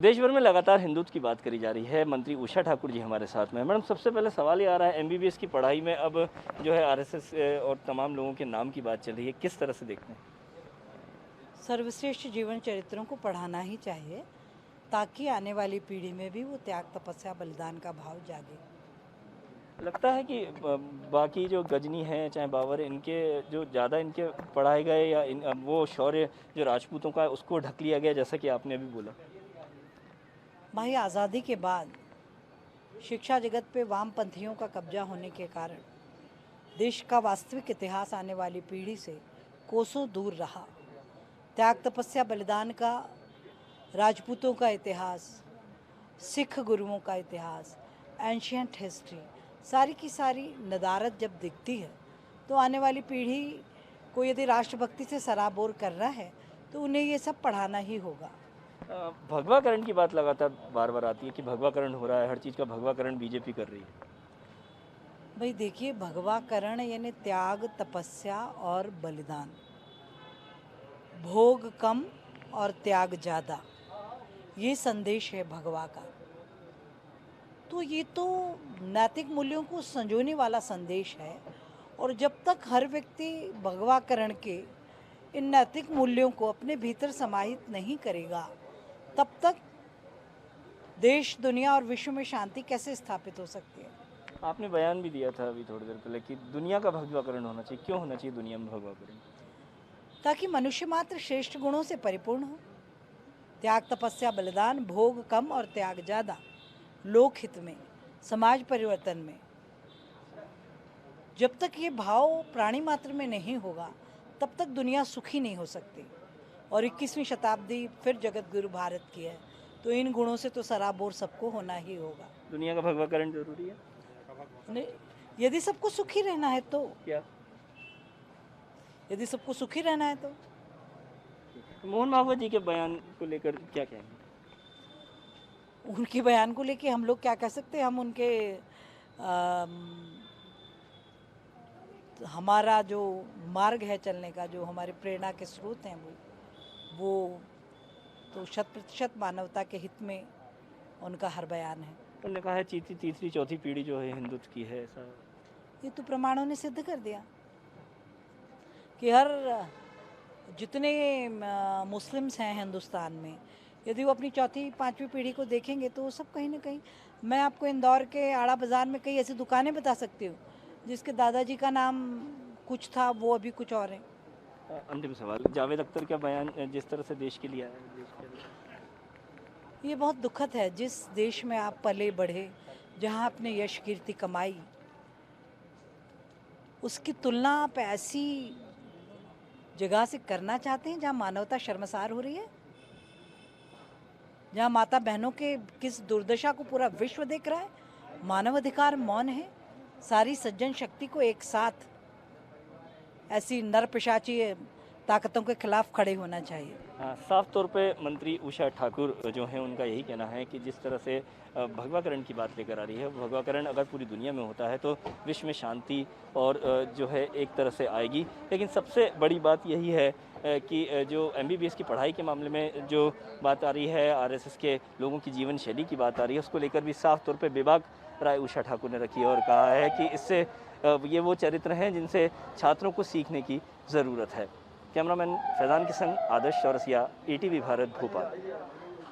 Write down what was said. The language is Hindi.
देश भर में लगातार हिंदुत्व की बात करी जा रही है। मंत्री उषा ठाकुर जी हमारे साथ में हैं। मैडम, सबसे पहले सवाल ये आ रहा है, एमबीबीएस की पढ़ाई में अब जो है आरएसएस और तमाम लोगों के नाम की बात चल रही है, किस तरह से देखते हैं? सर्वश्रेष्ठ जीवन चरित्रों को पढ़ाना ही चाहिए ताकि आने वाली पीढ़ी में भी वो त्याग तपस्या बलिदान का भाव जागे। लगता है कि बाकी जो गजनी हैं चाहे बाबर, इनके जो ज़्यादा इनके पढ़ाए गए या वो शौर्य जो राजपूतों का है उसको ढक लिया गया, जैसा कि आपने अभी बोला। भाई, आज़ादी के बाद शिक्षा जगत पे वामपंथियों का कब्जा होने के कारण देश का वास्तविक इतिहास आने वाली पीढ़ी से कोसों दूर रहा। त्याग तपस्या बलिदान का, राजपूतों का इतिहास, सिख गुरुओं का इतिहास, एंशियंट हिस्ट्री, सारी की सारी नदारत जब दिखती है तो आने वाली पीढ़ी को यदि राष्ट्रभक्ति से सराबोर कर रहा है तो उन्हें ये सब पढ़ाना ही होगा। भगवाकरण की बात लगातार बार बार आती है कि भगवाकरण हो रहा है, हर चीज़ का भगवाकरण बीजेपी कर रही है। भाई देखिए, भगवाकरण यानी त्याग तपस्या और बलिदान, भोग कम और त्याग ज़्यादा, ये संदेश है भगवा का। तो ये तो नैतिक मूल्यों को संजोने वाला संदेश है, और जब तक हर व्यक्ति भगवाकरण के इन नैतिक मूल्यों को अपने भीतर समाहित नहीं करेगा, तब तक देश, दुनिया और विश्व में शांति कैसे स्थापित हो सकती है। आपने बयान भी दिया था अभी थोड़ी देर पहले कि दुनिया का भगवाकरण होना चाहिए। क्यों होना चाहिए दुनिया में भगवाकरण? ताकि मनुष्य मात्र श्रेष्ठ गुणों से परिपूर्ण हो। त्याग तपस्या बलिदान, भोग कम और त्याग ज़्यादा, लोकहित में, समाज परिवर्तन में, जब तक ये भाव प्राणी मात्र में नहीं होगा तब तक दुनिया सुखी नहीं हो सकती। और 21वीं शताब्दी फिर जगत गुरु भारत की है, तो इन गुणों से तो सराबोर सबको होना ही होगा। दुनिया का भगवाकरण जरूरी है। यदि सबको सुखी रहना है तो, क्या यदि सबको सुखी रहना है तो मोहन भागवत जी के बयान को लेकर क्या कहेंगे? उनके बयान को लेके हम लोग क्या कह सकते हैं। हम उनके हमारा जो मार्ग है चलने का, जो हमारे प्रेरणा के स्रोत हैं, वो तो 100% मानवता के हित में उनका हर बयान है। उन्होंने कहा है तीसरी चौथी पीढ़ी जो है हिंदुत्व की है, ऐसा। ये तो प्रमाणों ने सिद्ध कर दिया कि हर जितने मुस्लिम्स हैं हिंदुस्तान में, यदि वो अपनी चौथी पांचवी पीढ़ी को देखेंगे तो वो सब कहीं ना कहीं, मैं आपको इंदौर के आड़ा बाज़ार में कई ऐसी दुकानें बता सकती हूँ जिसके दादाजी का नाम कुछ था, वो अभी कुछ और है। अंतिम सवाल, जावेद अख्तर का बयान जिस तरह से देश के लिए आया है, देश के लिए। ये बहुत दुखद है। जिस देश में आप पले बढ़े, जहाँ आपने यश कीर्ति कमाई, उसकी तुलना आप ऐसी जगह से करना चाहते हैं जहाँ मानवता शर्मसार हो रही है, जहाँ माता बहनों के किस दुर्दशा को पूरा विश्व देख रहा है। मानवाधिकार मौन है। सारी सज्जन शक्ति को एक साथ ऐसी नर पिशाची ताकतों के खिलाफ खड़े होना चाहिए। हाँ, साफ तौर पे मंत्री उषा ठाकुर जो हैं उनका यही कहना है कि जिस तरह से भगवाकरण की बात लेकर आ रही है, भगवाकरण अगर पूरी दुनिया में होता है तो विश्व में शांति और जो है एक तरह से आएगी। लेकिन सबसे बड़ी बात यही है कि जो एमबीबीएस की पढ़ाई के मामले में जो बात आ रही है, आरएसएस के लोगों की जीवन शैली की बात आ रही है, उसको लेकर भी साफ तौर पर बेबाक राय उषा ठाकुर ने रखी है और कहा है कि इससे ये वो चरित्र हैं जिनसे छात्रों को सीखने की ज़रूरत है। कैमरामैन फैज़ान के संग आदर्श चौरसिया, ईटीवी भारत, भोपाल।